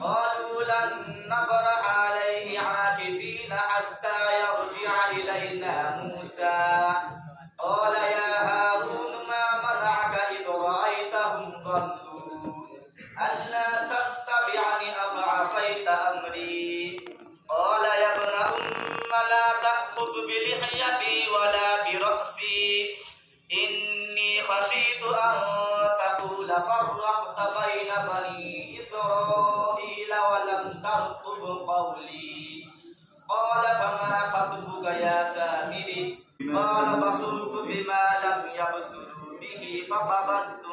قالوا لن نبرح عليه عاكفين حتى يرجع إلينا موسى قال يا هارون ما منعك إذ رأيتهم ضلوا ألا تتبعني أفعصيت أمري قال يا ابن أم لا تأخذ بلحيتي ولا برأسي إني خشيت أن تقول فرقت بين بني إسرائيل ولم ترقب قولي قال فما خطبك يا سامري قال بصرت بما لم يبصروا به فقبضت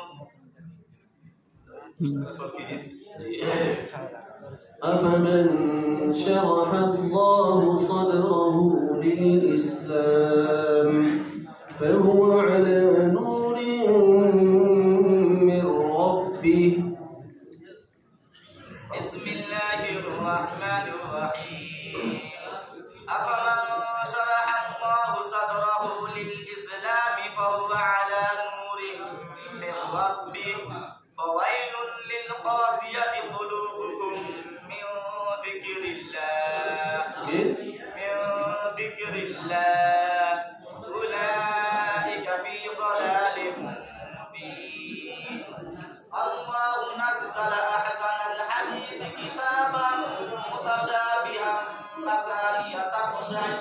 أفمن شرح الله صدره للإسلام فهو على نور من ربه. بسم الله الرحمن الرحيم أفمن شرح الله صدره للإسلام فهو على نور من ربه فويل للقاسية قلوبهم من ذكر الله أولئك في ضلال مبين الله نزل أحسن الحديث كتابا متشابها مثانية تقشعر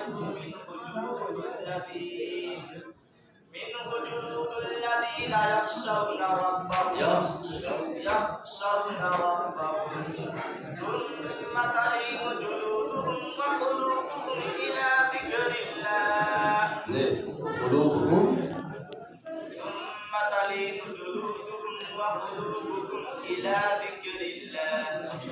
منه جلود الذين يخشون ربهم ثم تلين جلودهم وقلوبهم إلى ذكر الله ثم تلين جلودهم وقلوبهم إلى ذكر الله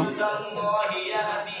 الله يهدي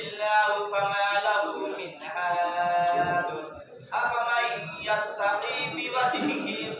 الله فما له من هاد أفمن يتقي بوجهه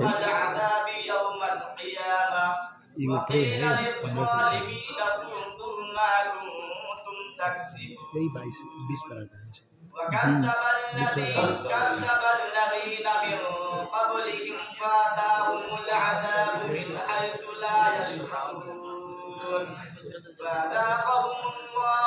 العذاب يوم القيامة وقيل للظالمين ذوقوا ما كنتم تكسبون وكذب الذين من قبلهم فأتاهم العذاب من حيث لا يشعرون فأذاقهم الله